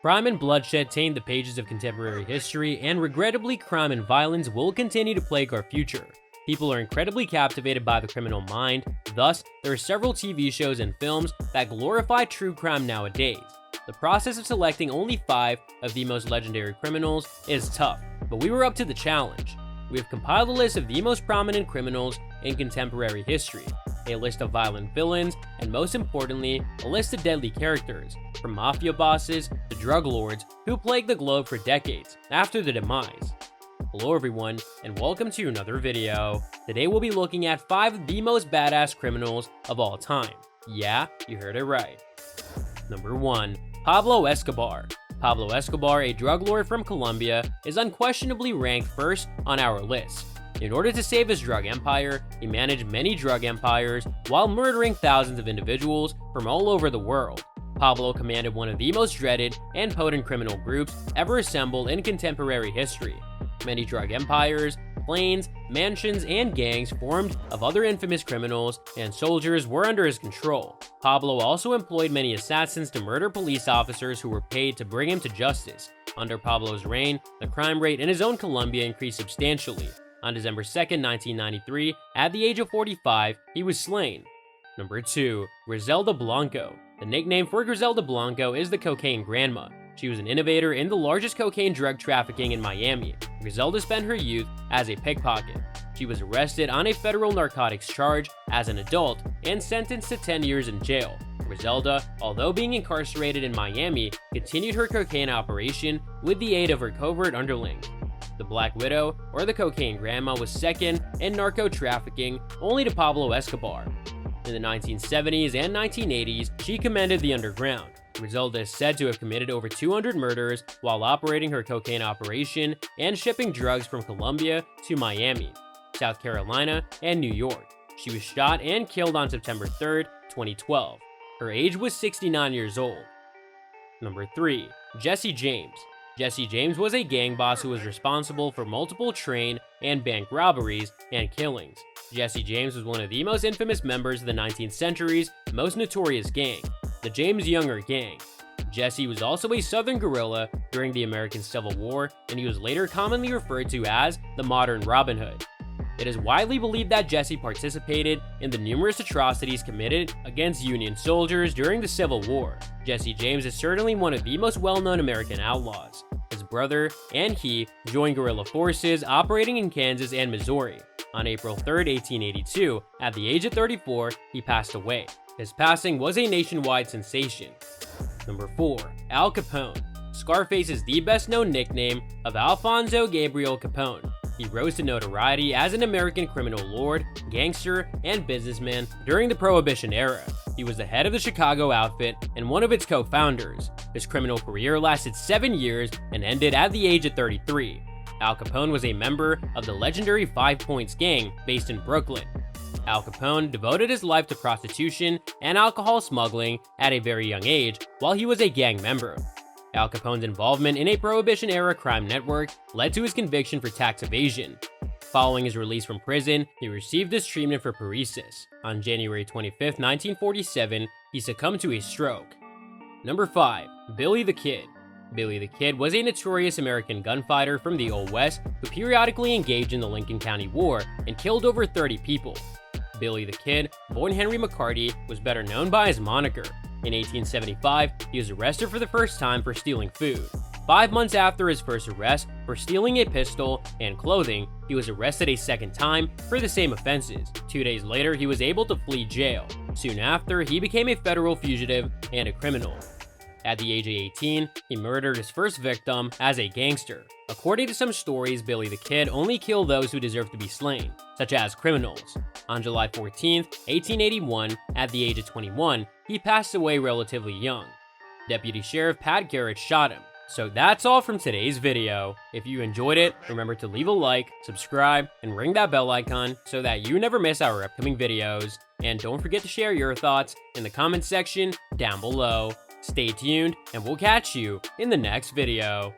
Crime and bloodshed taint the pages of contemporary history, and regrettably, crime and violence will continue to plague our future. People are incredibly captivated by the criminal mind, thus, there are several TV shows and films that glorify true crime nowadays. The process of selecting only 5 of the most legendary criminals is tough, but we were up to the challenge. We have compiled a list of the most prominent criminals in contemporary history, a list of violent villains, and most importantly, a list of deadly characters, from mafia bosses to drug lords who plagued the globe for decades after their demise. Hello everyone, and welcome to another video. Today we'll be looking at 5 of the most badass criminals of all time. Yeah, you heard it right. Number 1. Pablo Escobar. Pablo Escobar, a drug lord from Colombia, is unquestionably ranked first on our list. In order to save his drug empire, he managed many drug empires while murdering thousands of individuals from all over the world. Pablo commanded one of the most dreaded and potent criminal groups ever assembled in contemporary history. Many drug empires, planes, mansions, and gangs formed of other infamous criminals and soldiers were under his control. Pablo also employed many assassins to murder police officers who were paid to bring him to justice. Under Pablo's reign, the crime rate in his own Colombia increased substantially. On December 2, 1993, at the age of 45, he was slain. Number 2. Griselda Blanco. The nickname for Griselda Blanco is the Cocaine Grandma. She was an innovator in the largest cocaine drug trafficking in Miami. Griselda spent her youth as a pickpocket. She was arrested on a federal narcotics charge as an adult and sentenced to 10 years in jail. Griselda, although being incarcerated in Miami, continued her cocaine operation with the aid of her covert underlings. The Black Widow, or the Cocaine Grandma, was second in narco trafficking only to Pablo Escobar. In the 1970s and 1980s, she commanded the underground. Griselda is said to have committed over 200 murders while operating her cocaine operation and shipping drugs from Colombia to Miami, South Carolina, and New York. She was shot and killed on September 3, 2012. Her age was 69 years old. Number 3. Jesse James. Jesse James was a gang boss who was responsible for multiple train and bank robberies and killings. Jesse James was one of the most infamous members of the 19th century's most notorious gang, the James Younger Gang. Jesse was also a Southern guerrilla during the American Civil War, and he was later commonly referred to as the modern Robin Hood. It is widely believed that Jesse participated in the numerous atrocities committed against Union soldiers during the Civil War. Jesse James is certainly one of the most well-known American outlaws. His brother and he joined guerrilla forces operating in Kansas and Missouri. On April 3, 1882, at the age of 34, he passed away. His passing was a nationwide sensation. Number 4. Al Capone. Scarface is the best-known nickname of Alfonso Gabriel Capone. He rose to notoriety as an American criminal lord, gangster, and businessman during the Prohibition era. He was the head of the Chicago outfit and one of its co-founders. His criminal career lasted 7 years and ended at the age of 33. Al Capone was a member of the legendary 5 Points gang based in Brooklyn. Al Capone devoted his life to prostitution and alcohol smuggling at a very young age while he was a gang member. Al Capone's involvement in a Prohibition-era crime network led to his conviction for tax evasion. Following his release from prison, he received this treatment for paresis. On January 25, 1947, he succumbed to a stroke. Number 5. Billy the Kid. Billy the Kid was a notorious American gunfighter from the Old West who periodically engaged in the Lincoln County War and killed over 30 people. Billy the Kid, born Henry McCarty, was better known by his moniker. In 1875, he was arrested for the first time for stealing food. 5 months after his first arrest for stealing a pistol and clothing, he was arrested a second time for the same offenses. 2 days later, he was able to flee jail. Soon after, he became a federal fugitive and a criminal. At the age of 18, he murdered his first victim as a gangster. According to some stories, Billy the Kid only killed those who deserved to be slain, such as criminals. On July 14, 1881, at the age of 21, he passed away relatively young. Deputy Sheriff Pat Garrett shot him. So that's all from today's video. If you enjoyed it, remember to leave a like, subscribe, and ring that bell icon so that you never miss our upcoming videos. And don't forget to share your thoughts in the comment section down below. Stay tuned, and we'll catch you in the next video.